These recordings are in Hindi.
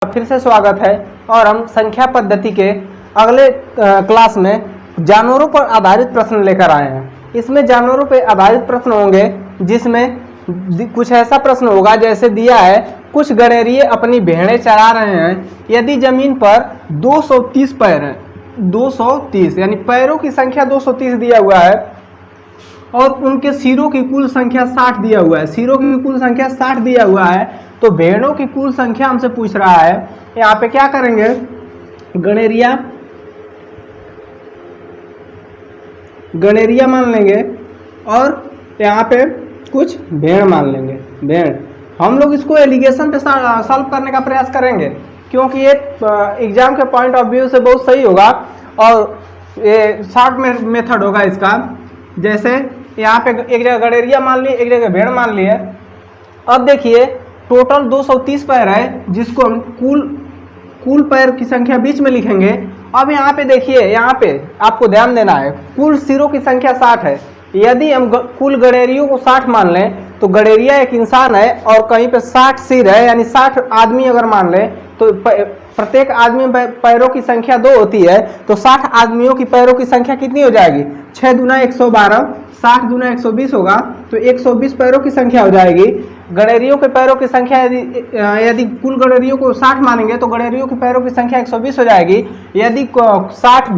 फिर से स्वागत है और हम संख्या पद्धति के अगले क्लास में जानवरों पर आधारित प्रश्न लेकर आए हैं। इसमें जानवरों पर आधारित प्रश्न होंगे जिसमें कुछ ऐसा प्रश्न होगा जैसे दिया है, कुछ गणेरिये अपनी भेड़ें चरा रहे हैं। यदि जमीन पर 230 पैर हैं, 230 यानी पैरों की संख्या 230 दिया हुआ है और उनके सिरों की कुल संख्या 60 दिया हुआ है, सिरों की कुल संख्या 60 दिया हुआ है, तो भेड़ों की कुल संख्या हमसे पूछ रहा है। यहाँ पे क्या करेंगे, गणेरिया मान लेंगे और यहाँ पे कुछ भेड़ मान लेंगे। भेड़ हम लोग इसको एलिगेशन पे सॉल्व करने का प्रयास करेंगे क्योंकि ये एग्जाम के पॉइंट ऑफ व्यू से बहुत सही होगा और ये शॉर्ट मेथड होगा इसका। जैसे यहाँ पे एक जगह गणेरिया मान लिए, एक जगह भेड़ मान लिए। अब देखिए टोटल 230 पैर है जिसको हम कुल पैर की संख्या बीच में लिखेंगे। अब यहाँ पे देखिए, यहाँ पे आपको ध्यान देना है, कुल सिरों की संख्या 60 है। यदि हम कुल गणेरियों को 60 मान लें तो गणेरिया एक इंसान है और कहीं पे 60 सिर है, यानी 60 आदमी अगर मान लें तो प्रत्येक आदमी पैरों की संख्या 2 होती है, तो 60 आदमियों की पैरों की संख्या कितनी हो जाएगी? 6 दूना 112, 60 दूना 120 होगा, तो 120 पैरों की संख्या हो जाएगी। गणेरियों के पैरों की संख्या यदि कुल गणेरियों को 60 मानेंगे तो गणेरियों के पैरों की संख्या 120 हो जाएगी। यदि 60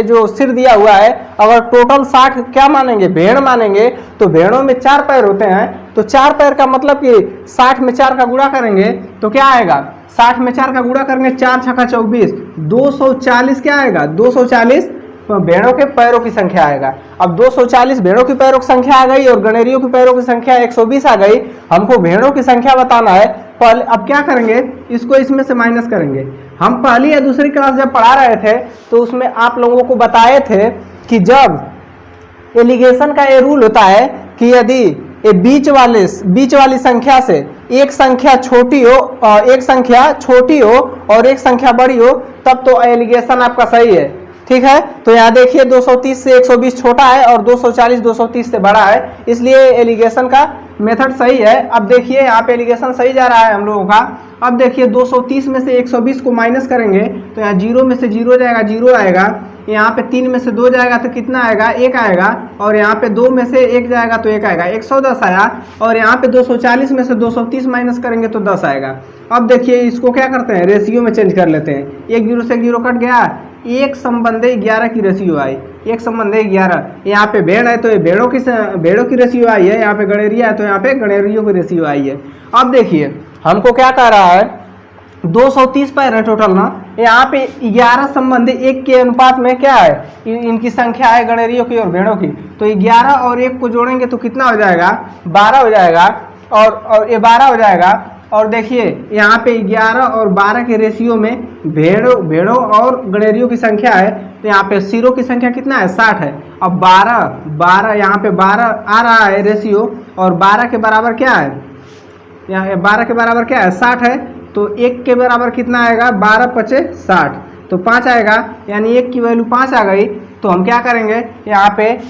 जो सिर दिया हुआ है, अगर टोटल 60 क्या मानेंगे, भेड़ मानेंगे, तो भेड़ों में 4 पैर होते हैं, तो 4 पैर का मतलब कि 60 में 4 का गुणा करेंगे तो क्या आएगा? 60 में 4 का गुणा करेंगे, 4 छक्का 24, 240 क्या आएगा? 240 भेड़ों के पैरों की संख्या आएगा। अब 240 भेड़ों की पैरों की संख्या आ गई और गणेरियों की पैरों की संख्या 120 आ गई। हमको भेड़ों की संख्या बताना है। पहले अब क्या करेंगे, इसको इसमें से माइनस करेंगे। हम पहली या दूसरी क्लास जब पढ़ा रहे थे तो उसमें आप लोगों को बताए थे कि जब एलिगेशन का ये रूल होता है कि यदि ये बीच वाली संख्या से एक संख्या छोटी हो और एक संख्या बड़ी हो तब तो एलिगेशन आपका सही है। ठीक है, तो यहाँ देखिए 230 से 120 छोटा है और 240 230 से बड़ा है, इसलिए एलिगेशन का मेथड सही है। अब देखिए यहाँ पे एलिगेशन सही जा रहा है हम लोगों का। अब देखिए 230 में से 120 को माइनस करेंगे तो यहाँ 0 में से 0 जाएगा, 0 आएगा। यहाँ पे 3 में से 2 जाएगा तो कितना आएगा? 1 आएगा। और यहाँ पे 2 में से 1 जाएगा तो 1 आएगा, 110 आया। और यहाँ पे 240 में से 230 माइनस करेंगे तो 10 आएगा। अब देखिए इसको क्या करते हैं, रेशियो में चेंज कर लेते हैं। 1 0 से 0 कट गया, 1 संबंधी 11 की रेशियो आई, 1 संबंधी 11। यहाँ पे भेड़ है तो ये भेड़ों की रेशियो आई है, यहाँ पे गणेरिया है तो यहाँ पे गणेरियों की रेशियो आई है। अब देखिए हमको क्या कह रहा है, 230 पैर है टोटल ना, यहाँ पे 11 संबंधी 1 के अनुपात में क्या है, इनकी संख्या है गणेरियों की और भेड़ों की। तो 11 और 1 को जोड़ेंगे तो कितना हो जाएगा? 12 हो जाएगा और ये 12 हो जाएगा। और देखिए यहाँ पे 11 और 12 के रेशियो में भेड़ों और गणेरियों की संख्या है, तो यहाँ पे सिरों की संख्या कितना है? 60 है। अब 12 यहाँ पे 12 आ रहा है रेशियो, और 12 के बराबर क्या है? यहाँ 12 के बराबर क्या है? 60 है। तो 1 के बराबर कितना आएगा? 12 पचे 60, तो 5 आएगा, यानी 1 की वैल्यू 5 आ गई। तो हम क्या करेंगे, यहाँ पे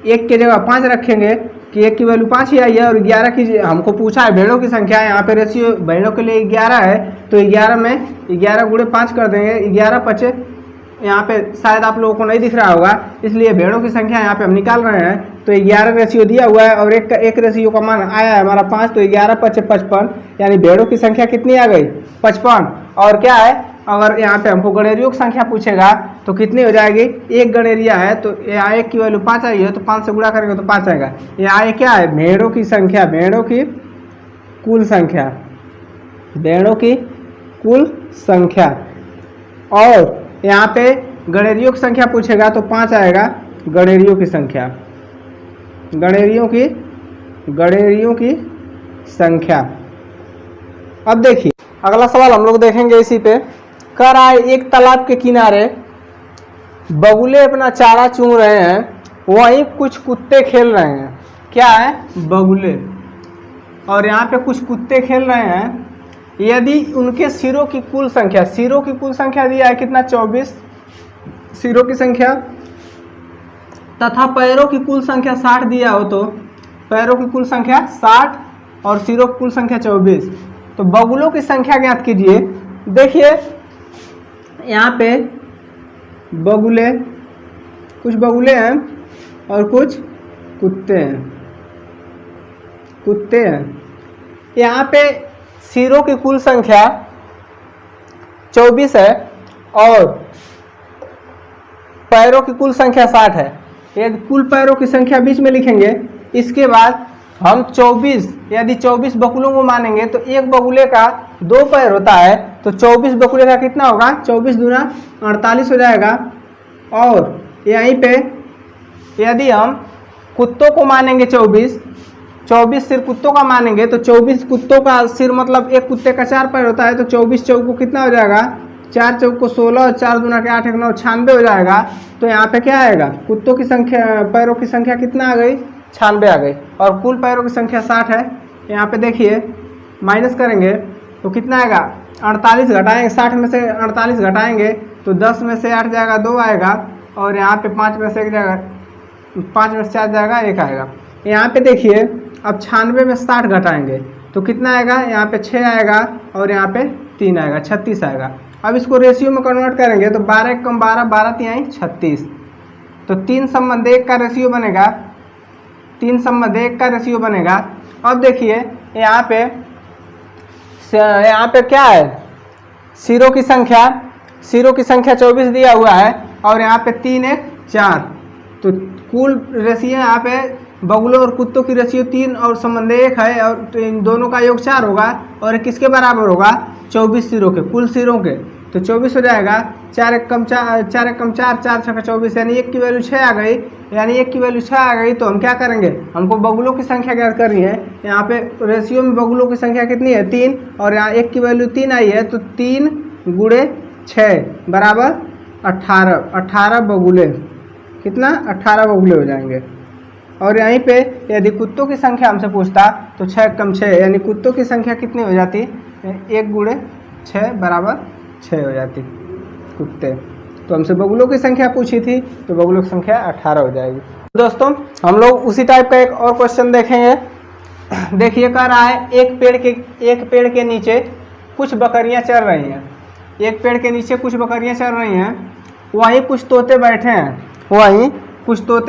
1 के जगह 5 रखेंगे कि 1 की वैल्यू 5 ही आई है। और 11 की हमको पूछा है भेड़ों की संख्या, यहाँ पे रेशियो भेड़ों के लिए 11 है, तो 11 में 11 गुणे 5 कर देंगे, 11 पचे, यहाँ पे शायद आप लोगों को नहीं दिख रहा होगा इसलिए भेड़ों की संख्या यहाँ पे हम निकाल रहे हैं। तो 11 रेशियो दिया हुआ है और एक रेशियो का मान आया है हमारा 5, तो 11 पचे 55, यानी भेड़ों की संख्या कितनी आ गई? 55। और क्या है, अगर यहाँ पे हमको गणेरियों की संख्या पूछेगा तो कितनी हो जाएगी? 1 गणेरिया है तो यहाँ 1 की वैल्यू 5 आई है, तो 5 से गुणा करेंगे तो 5 आएगा। यहाँ ये क्या है? भेड़ों की संख्या, भेड़ों की कुल संख्या, भेड़ों की कुल संख्या। और यहाँ पे गणेरियों की संख्या पूछेगा तो 5 आएगा, गणेरियों की संख्या, गणेरियों की संख्या। अब देखिए अगला सवाल हम लोग देखेंगे इसी पे। कह रहा है एक तालाब के किनारे बगुले अपना चारा चुन रहे हैं, वहीं कुछ कुत्ते खेल रहे हैं। क्या है? बगुले, और यहाँ पे कुछ कुत्ते खेल रहे हैं। यदि उनके सिरों की कुल संख्या दिया है कितना? 24 सिरों की संख्या, तथा पैरों की कुल संख्या 60 दिया हो तो पैरों की कुल संख्या 60 और सिरों की कुल संख्या 24, तो बगुलों की संख्या ज्ञात कीजिए। देखिए यहाँ पे बगुले, कुछ बगुले हैं और कुछ कुत्ते हैं, कुत्ते हैं। यहाँ पे सिरों की कुल संख्या 24 है और पैरों की कुल संख्या 60 है। यदि कुल पैरों की संख्या बीच में लिखेंगे, इसके बाद हम 24, यदि 24 बगुलों को मानेंगे तो एक बगुले का 2 पैर होता है, तो 24 बगुले का कितना होगा, 24 दूना 48 हो जाएगा। और यहीं पे यदि हम कुत्तों को मानेंगे 24 सिर कुत्तों का मानेंगे, तो 24 कुत्तों का सिर मतलब एक कुत्ते का 4 पैर होता है, तो 24 चौक को कितना हो जाएगा, 4 चौक को 16 और 4 दूना के 8 एक 9 96 हो जाएगा। तो यहाँ पे क्या आएगा, कुत्तों की संख्या, पैरों की संख्या कितना आ गई, 96 आ गई और कुल पैरों की संख्या 60 है। यहाँ पे देखिए माइनस करेंगे तो कितना आएगा, 48 घटाएंगे, 60 में से 48 घटाएंगे तो 10 में से 8 जाएगा 2 आएगा और यहाँ पे 5 में से 1 जाएगा, 5 में से 4 जाएगा 1 आएगा। यहाँ पे देखिए अब 96 में 60 घटाएंगे तो कितना आएगा, यहाँ पे 6 आएगा और यहाँ पे 3 आएगा, 36 आएगा। अब इसको रेशियो में कन्वर्ट करेंगे तो 12 एक कम 12, 12 3 36, तो 3:1 का रेशियो बनेगा, 3:1 का रेशियो बनेगा। अब देखिए यहाँ पे क्या है, सिरों की संख्या 24 दिया हुआ है और यहाँ पे 3 1 4, तो कुल रेशियो यहाँ पे बगुलों और कुत्तों की रेशियो 3 और संबंध 1 है और तो इन दोनों का योग 4 होगा और किसके बराबर होगा, 24 सिरों के, कुल सिरों के। तो 24 हो जाएगा, 4 एक कम 4, 4 एक कम 4, 4 6 24, यानी 1 की वैल्यू 6 आ गई, यानी 1 की वैल्यू 6 आ गई। तो हम क्या करेंगे, हमको बगुलों की संख्या ज्ञात करनी है। यहाँ पे रेशियो में बगुलों की संख्या कितनी है, 3, और यहाँ 1 की वैल्यू 3 आई है, तो 3 गुणे 6 बराबर 18 बगुले, कितना, 18 बगुले हो जाएंगे। और यहीं पे यदि कुत्तों की संख्या हमसे पूछता तो 6 कम 6, यानी कुत्तों की संख्या कितनी हो जाती, 1 गुणे 6 बराबर 6 हो जाती कुत्ते। तो हमसे बगुलों की संख्या पूछी थी तो बगुलों की संख्या 18 हो जाएगी। दोस्तों हम लोग उसी टाइप का एक और क्वेश्चन देखेंगे। देखिए कह रहा है एक पेड़ के नीचे कुछ बकरियां चल रही हैं, एक पेड़ के नीचे कुछ बकरियां चल रही हैं, वहीं कुछ तोते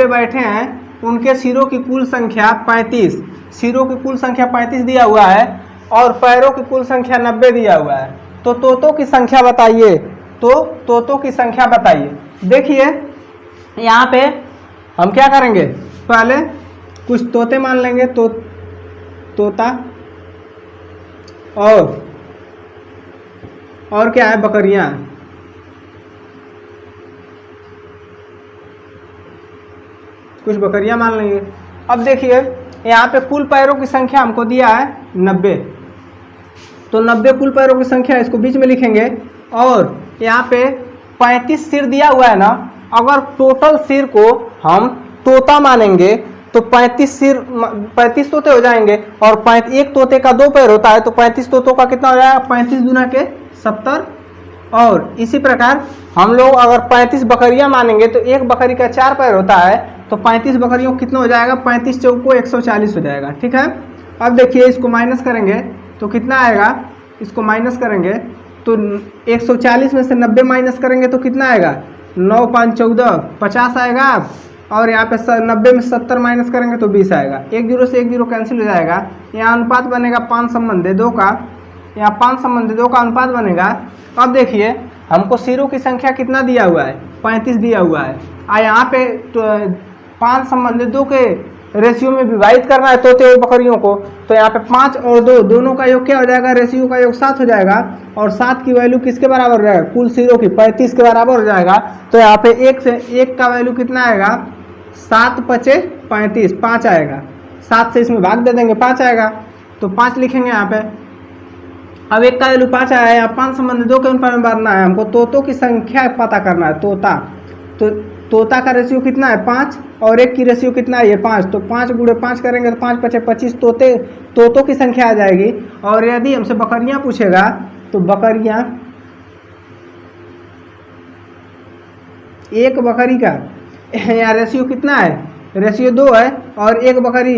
बैठे हैं, उनके सिरों की कुल संख्या 35, सिरों की कुल संख्या 35 दिया हुआ है और पैरों की कुल संख्या 90 दिया हुआ है। तो तोतों की संख्या बताइए, तो तोतों की संख्या बताइए। देखिए यहाँ पे हम क्या करेंगे, पहले कुछ तोते मान लेंगे, तोता और क्या है, बकरियां, कुछ बकरियां मान लेंगे। अब देखिए यहाँ पे कुल पैरों की संख्या हमको दिया है 90, तो 90 कुल पैरों की संख्या, इसको बीच में लिखेंगे। और यहाँ पे 35 सिर दिया हुआ है ना, अगर टोटल सिर को हम तोता मानेंगे तो 35 तोते हो जाएंगे और एक तोते का 2 पैर होता है, तो 35 तोतों का कितना हो जाएगा, 35 दूना के 70। और इसी प्रकार हम लोग अगर 35 बकरियां मानेंगे तो एक बकरी का 4 पैर होता है, तो 35 बकरियों कितना हो जाएगा, 35 चौक को 140 हो जाएगा। ठीक है, अब देखिए इसको माइनस करेंगे तो कितना आएगा, इसको माइनस करेंगे तो 140 में से 90 माइनस करेंगे तो कितना आएगा, 9 5 14 50 आएगा। और यहाँ पे 90 में 70 माइनस करेंगे तो 20 आएगा। 1 जीरो से 1 जीरो कैंसिल हो जाएगा। यहाँ अनुपात बनेगा 5:2 का, यहाँ 5:2 का अनुपात बनेगा। अब देखिए हमको सिरों की संख्या कितना दिया हुआ है, 35 दिया हुआ है, और यहाँ पे 5:2 के रेशियो में विभाजित करना है तोते और बकरियों को, तो यहाँ पे 5 और 2 दोनों का योग क्या हो जाएगा, रेशियो का योग 7 हो जाएगा। और 7 की वैल्यू किसके बराबर हो जाएगा, कुल सिरों की 35 के बराबर हो जाएगा। तो यहाँ पे 1 का वैल्यू कितना आएगा, 7 5 35, 5 आएगा। 7 से इसमें भाग दे देंगे, 5 आएगा, तो 5 लिखेंगे यहाँ पे। अब 1 का वैल्यू 5 आया है, यहाँ 5:2 के अनुपात में बढ़ना है हमको, तोतों की संख्या पता करना है। तो तोता का रेशियो कितना है, 5, और 1 की रेशियो कितना है, ये 5, तो 5 गुणे 5 करेंगे तो 5 5 25 तोतों की संख्या आ जाएगी। और यदि हमसे बकरियां पूछेगा तो बकरियां, एक बकरी का यहाँ रेशियो कितना है, रेशियो 2 है, और एक बकरी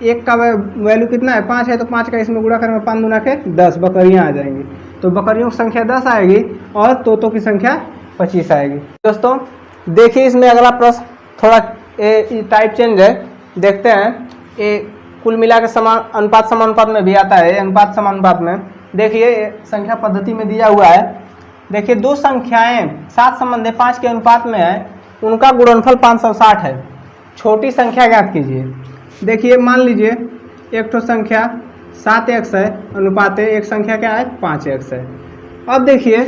एक का वैल्यू कितना है 5 है, तो 5 का इसमें गुणा करेंगे 5 दूना के 10 बकरियाँ आ जाएंगी। तो बकरियों की संख्या 10 आएगी और तोतों की संख्या 25 आएगी। दोस्तों देखिए इसमें अगला प्रश्न थोड़ा टाइप चेंज है, देखते हैं। ये कुल मिला के समान अनुपात समानुपात में भी आता है, अनुपात समानुपात में देखिए संख्या पद्धति में दिया हुआ है। देखिए दो संख्याएं 7 संबंध 5 के अनुपात में है, उनका गुणनफल 560 है। छोटी संख्या ज्ञात कीजिए। देखिए मान लीजिए एक तो संख्या 7x है, अनुपात एक संख्या क्या है 5x है। अब देखिए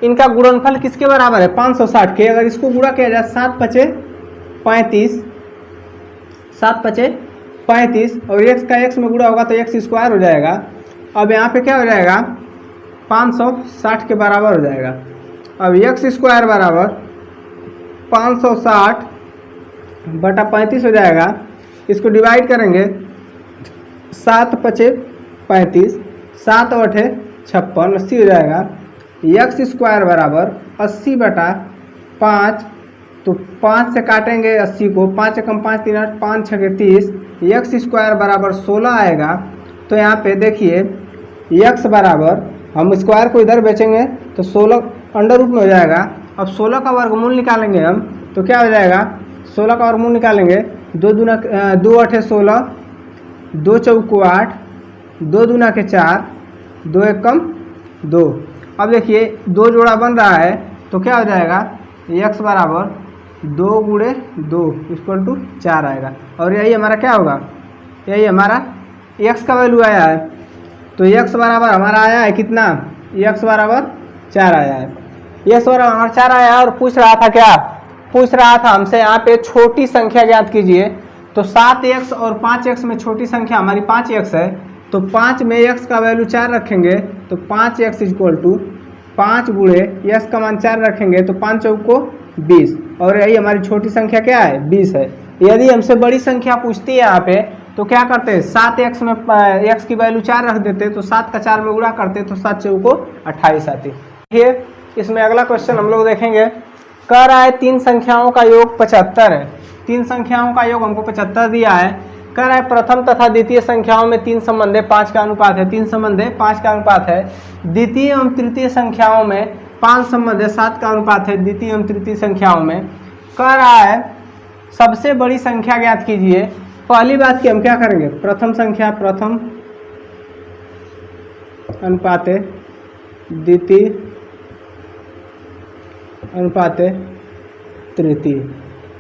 इनका गुणनफल किसके बराबर है 560 के। अगर इसको गुणा किया जाए 7 पचे 35, 7 पचे 35 और x का x में गुणा होगा तो x स्क्वायर हो जाएगा। अब यहाँ पे क्या हो जाएगा 560 के बराबर हो जाएगा। अब x स्क्वायर बराबर 560 बटा 35 हो जाएगा। इसको डिवाइड करेंगे 7 पचे 35, 7 8 56, 80 हो जाएगा। x स्क्वायर बराबर 80 बटा 5, तो 5 से काटेंगे 80 को, 5 एकम 5 3 8, 5 6 30, x स्क्वायर बराबर 16 आएगा। तो यहाँ पे देखिए x बराबर हम स्क्वायर को इधर बेचेंगे तो 16 अंडर रूट में हो जाएगा। अब 16 का वर्गमूल निकालेंगे हम तो क्या हो जाएगा 16 का वर्गमूल निकालेंगे 2 दूना 2 8 16, 2 चौको 8, 2 दूना के 4, 2 एकम 2। अब देखिए 2 जोड़ा बन रहा है तो क्या हो जाएगा x बराबर 2 गुणे 2 इक्वल टू 4 आएगा। और यही हमारा क्या होगा, यही हमारा x का वैल्यू आया है। तो x बराबर हमारा आया है कितना, x बराबर 4 आया है। x बराबर हमारा 4 आया है। और पूछ रहा था क्या, पूछ रहा था हमसे यहाँ पे छोटी संख्या ज्ञात कीजिए। तो 7x और 5x में छोटी संख्या हमारी 5x है, तो 5 में x का वैल्यू 4 रखेंगे तो 5x इक्वल टू 5 गुणे x का मान 4 रखेंगे तो 5 चौको 20। और यही हमारी छोटी संख्या क्या है 20 है। यदि हमसे बड़ी संख्या पूछती है यहाँ पे तो क्या करते हैं 7x में x की वैल्यू 4 रख देते, तो 7 का 4 में गुणा करते तो 7 चौको 28 आती। देखिए इसमें अगला क्वेश्चन हम लोग देखेंगे। कह रहा है 3 संख्याओं का योग 75 है। 3 संख्याओं का योग हमको 75 दिया है। कह रहा है प्रथम तथा द्वितीय संख्याओं में 3 संबंध 5 का अनुपात है। 3 संबंध 5 का अनुपात है। द्वितीय एवं तृतीय संख्याओं में 5 संबंध 7 का अनुपात है। द्वितीय एवं तृतीय संख्याओं में कह रहा है सबसे बड़ी संख्या ज्ञात कीजिए। पहली बात कि हम क्या करेंगे, प्रथम संख्या प्रथम अनुपात द्वितीय अनुपात तृतीय,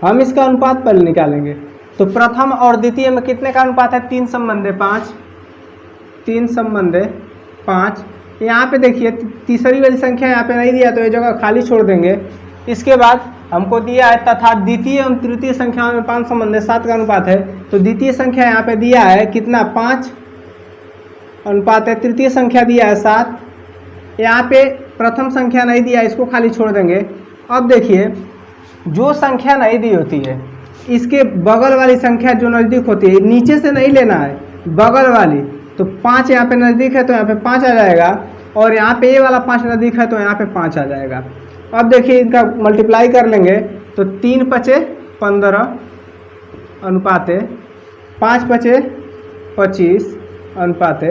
हम इसका अनुपात पहले निकालेंगे। तो प्रथम और द्वितीय में कितने का अनुपात है 3 संबंध 5, 3 संबंध 5। यहाँ पे देखिए तीसरी वाली संख्या यहाँ पे नहीं दिया तो ये जगह खाली छोड़ देंगे। इसके बाद हमको दिया है तथा द्वितीय एवं तृतीय संख्याओं में 5 संबंध 7 का अनुपात है। तो द्वितीय संख्या यहाँ पे दिया है कितना 5 अनुपात है, तृतीय संख्या दिया है 7। यहाँ पे प्रथम संख्या नहीं दिया, इसको खाली छोड़ देंगे। अब देखिए जो संख्या नहीं दी होती है इसके बगल वाली संख्या जो नज़दीक होती है, नीचे से नहीं लेना है बगल वाली। तो 5 यहाँ पे नज़दीक है तो यहाँ पे 5 आ जाएगा, और यहाँ पे ये वाला 5 नज़दीक है तो यहाँ पे 5 आ जाएगा। अब देखिए इनका मल्टीप्लाई कर लेंगे तो 3 पचे 15 अनुपात 5 पचे 25 अनुपात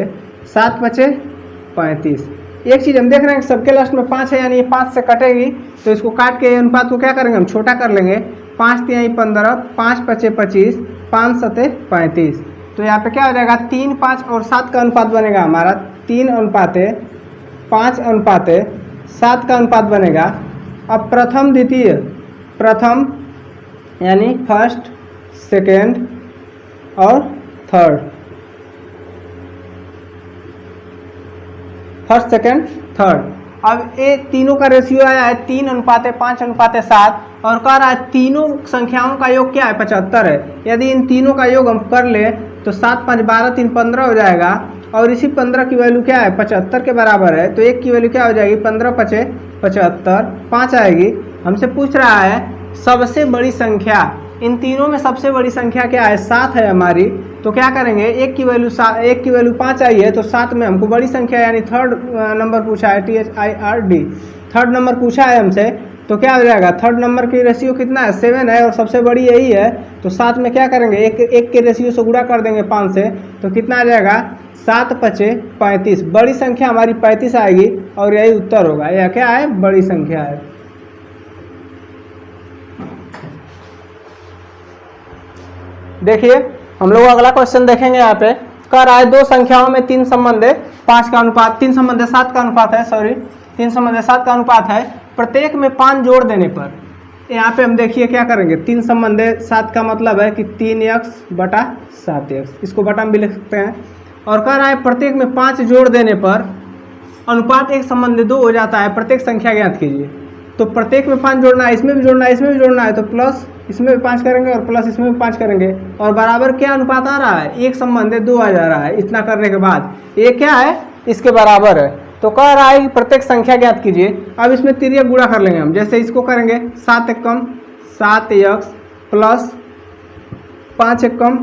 7 पचे 35। एक चीज़ हम देख रहे हैं कि सबके लास्ट में 5 है, यानी ये 5 से कटेगी तो इसको काट के अनुपात को क्या करेंगे हम छोटा कर लेंगे। 5 3 15, 5 पचे 25, 5 सते 35। तो यहाँ पे क्या हो जाएगा 3 5 और 7 का अनुपात बनेगा हमारा 3 अनुपात 5 अनुपात 7 का अनुपात बनेगा। अब प्रथम द्वितीय, प्रथम यानी फर्स्ट सेकेंड और थर्ड, फर्स्ट सेकेंड थर्ड। अब ये तीनों का रेशियो आया है 3 अनुपात 5 अनुपात 7, और कह रहा है तीनों संख्याओं का योग क्या है 75 है। यदि इन तीनों का योग हम कर ले तो 7 5 12 3 15 हो जाएगा, और इसी 15 की वैल्यू क्या है 75 के बराबर है। तो 1 की वैल्यू क्या हो जाएगी 15 पचे 75, 5 आएगी। हमसे पूछ रहा है सबसे बड़ी संख्या, इन तीनों में सबसे बड़ी संख्या क्या है 7 है हमारी। तो क्या करेंगे 1 की वैल्यू 5 आई है तो 7 में हमको बड़ी संख्या यानी थर्ड नंबर पूछा है, THIRD थर्ड नंबर पूछा है हमसे। तो क्या हो जाएगा, थर्ड नंबर की रेशियो कितना है 7 है और सबसे बड़ी यही है। तो 7 में क्या करेंगे, एक के रेशियो से गुणा कर देंगे 5 से, तो कितना आ जाएगा 7 पचे 35। बड़ी संख्या हमारी 35 आएगी और यही उत्तर होगा। यह क्या है, बड़ी संख्या है। देखिए हम लोग अगला क्वेश्चन देखेंगे। यहाँ पे कह रहा है 2 संख्याओं में 3 संबंध 5 का अनुपात, 3 संबंध 7 का अनुपात है, सॉरी 3 संबंध 7 का अनुपात है। प्रत्येक में 5 जोड़ देने पर, यहाँ पे हम देखिए क्या करेंगे, 3 संबंध 7 का मतलब है कि 3x बटा 7x, इसको बटा में भी लिख सकते हैं। और कह रहा है प्रत्येक में 5 जोड़ देने पर अनुपात 1 संबंध 2 हो जाता है, प्रत्येक संख्या ज्ञात कीजिए। तो प्रत्येक में 5 जोड़ना है, इसमें भी जोड़ना है, इसमें भी जोड़ना है, तो प्लस इसमें भी 5 करेंगे और प्लस इसमें भी 5 करेंगे और बराबर क्या अनुपात आ रहा है, 1 संबंध 2 आ जा रहा है। इतना करने के बाद ये क्या है, इसके बराबर है। तो कह रहा है कि प्रत्येक संख्या ज्ञात कीजिए। अब इसमें तिर्यक गुणा कर लेंगे हम, जैसे इसको करेंगे 7 एकम 7x प्लस 5 एकम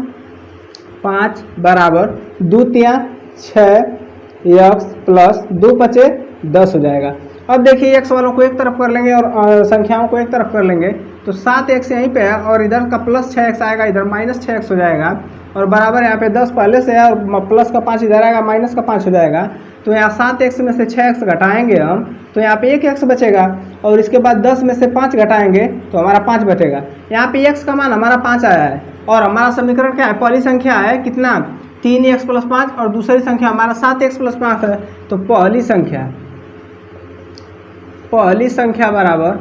5 बराबर 2 तिया 6x प्लस 2 पचे 10 हो जाएगा। अब देखिए x वालों को एक तरफ कर लेंगे और संख्याओं को एक तरफ कर लेंगे, तो 7x यहीं पे है और इधर का प्लस 6x आएगा, इधर माइनस 6x हो जाएगा और बराबर यहाँ पे 10 पहले से है और प्लस का 5 इधर आएगा, माइनस का 5 हो जाएगा। तो यहाँ 7x में से 6x घटाएंगे हम, तो यहाँ पे 1x बचेगा और इसके बाद 10 में से 5 घटाएंगे तो हमारा 5 बचेगा। यहाँ पे x का मान हमारा 5 आया है और हमारा समीकरण क्या है, पहली संख्या है कितना 3x प्लस 5 और दूसरी संख्या हमारा 7x प्लस 5 है। तो पहली संख्या बराबर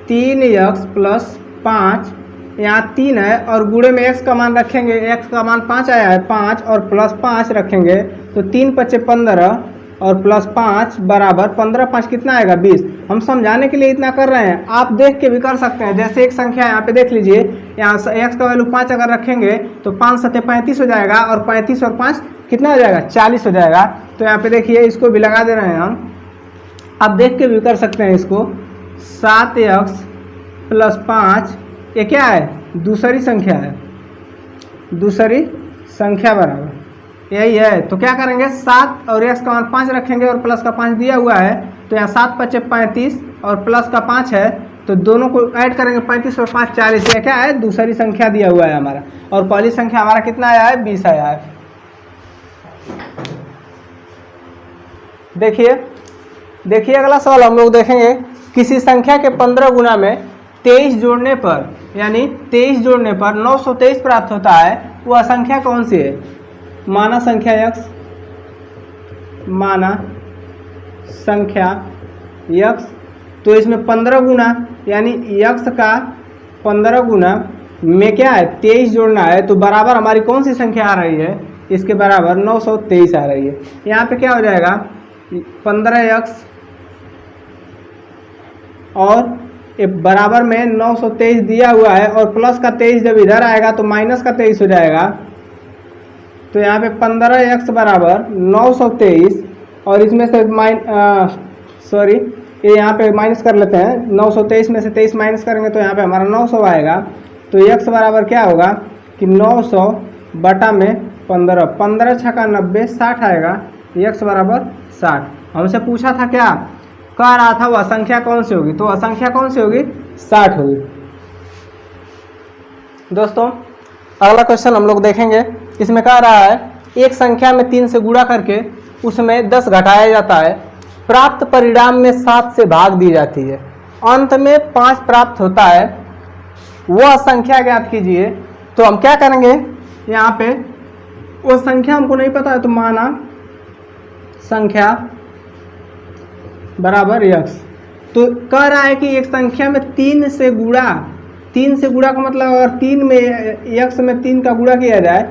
3x प्लस 5, यहाँ 3 है और गुणे में x का मान रखेंगे, x का मान 5 आया है 5 और प्लस 5 रखेंगे तो 3 पचे 15 और प्लस 5 बराबर 15 5 कितना आएगा 20। हम समझाने के लिए इतना कर रहे हैं, आप देख के भी कर सकते हैं। जैसे एक संख्या यहाँ पे देख लीजिए, यहाँ x का वैल्यू 5 अगर रखेंगे तो 5 सत्ते 35 हो जाएगा और 35 और 5 कितना हो जाएगा 40 हो जाएगा। तो यहाँ पे देखिए इसको भी लगा दे रहे हैं हम, आप देख के भी कर सकते हैं इसको। 7x प्लस 5 ये क्या है, दूसरी संख्या है, दूसरी संख्या बराबर यही है। तो क्या करेंगे 7 और x का मान 5 रखेंगे और प्लस का 5 दिया हुआ है, तो यहाँ 7 पचे 35 और प्लस का 5 है, तो दोनों को ऐड करेंगे 35 और 5 40। ये क्या है, दूसरी संख्या दिया हुआ है हमारा और पहली संख्या हमारा कितना आया है 20 आया है। देखिए अगला सवाल हम लोग देखेंगे। किसी संख्या के 15 गुना में 23 जोड़ने पर, यानी 23 जोड़ने पर 923 प्राप्त होता है, वह संख्या कौन सी है। माना संख्या x, माना संख्या x, तो इसमें 15 गुना यानी x का 15 गुना में क्या है 23 जोड़ना है, तो बराबर हमारी कौन सी संख्या आ रही है, इसके बराबर 923 आ रही है। यहाँ पे क्या हो जाएगा 15x और बराबर में 923 दिया हुआ है और प्लस का 23 जब इधर आएगा तो माइनस का 23 हो जाएगा। तो यहाँ पे 15x बराबर 923 और इसमें से ये यहाँ पे माइनस कर लेते हैं, 923 में से 23 माइनस करेंगे तो यहाँ पे हमारा 900 आएगा। तो x बराबर क्या होगा कि 900 बटा में 15, 15 छक्का 90 60 आएगा, x बराबर 60। हमसे पूछा था क्या, कह रहा था वह संख्या कौन सी होगी, तो वह संख्या कौन सी होगी 60 होगी। दोस्तों अगला क्वेश्चन हम लोग देखेंगे। इसमें कह रहा है एक संख्या में 3 से गुणा करके उसमें 10 घटाया जाता है, प्राप्त परिणाम में 7 से भाग दी जाती है, अंत में 5 प्राप्त होता है, वह संख्या ज्ञात कीजिए। तो हम क्या करेंगे, यहाँ पे वो संख्या हमको नहीं पता है, तो माना संख्या बराबर x। तो कह रहा है कि एक संख्या में 3 से गुणा का मतलब अगर 3 में x में 3 का गुणा किया जाए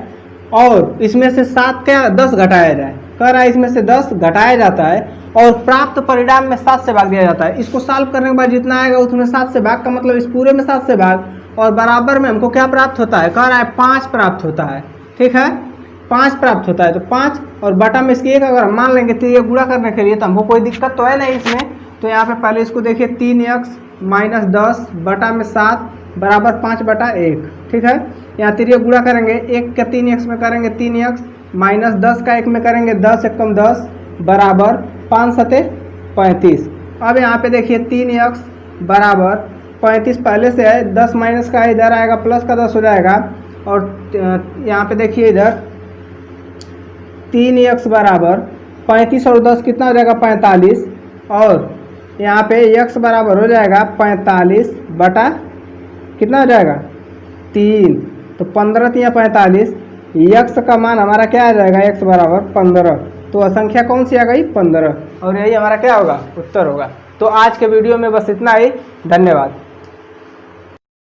और इसमें से 7 का 10 घटाया जाए, कह रहा है इसमें से 10 घटाया जाता है और प्राप्त परिणाम में 7 से भाग दिया जाता है। इसको सॉल्व करने के बाद जितना आएगा उसमें 7 से भाग का मतलब इस पूरे में 7 से भाग और बराबर में हमको क्या प्राप्त होता है, कह रहा है 5 प्राप्त होता है। ठीक है, 5 प्राप्त होता है। तो 5 और बटा में इसकी 1 अगर हम मान लेंगे तो ये गुणा करने के लिए तो हमको कोई दिक्कत तो है नहीं इसमें। तो यहाँ पे पहले इसको देखिए 3x माइनस 10 बटा में 7 बराबर 5 बटा 1। ठीक है, यहाँ तिर्यक गुणा करेंगे, 1 का 3x में करेंगे 3x माइनस 10 का 1 में करेंगे 10 एकम 10 बराबर 5 सत्ते 35। अब यहाँ पे देखिए 3x बराबर 35 पहले से है, 10 माइनस का इधर आएगा, प्लस का 10 हो जाएगा। और यहाँ पे देखिए इधर 3x बराबर 35 और 10 कितना हो जाएगा 45, और यहाँ पे x बराबर हो जाएगा 45 बटा कितना हो जाएगा 3, तो 15 या 45, x का मान हमारा क्या आ जाएगा x बराबर 15। तो संख्या कौन सी आ गई 15, और यही हमारा क्या होगा उत्तर होगा। तो आज के वीडियो में बस इतना ही, धन्यवाद।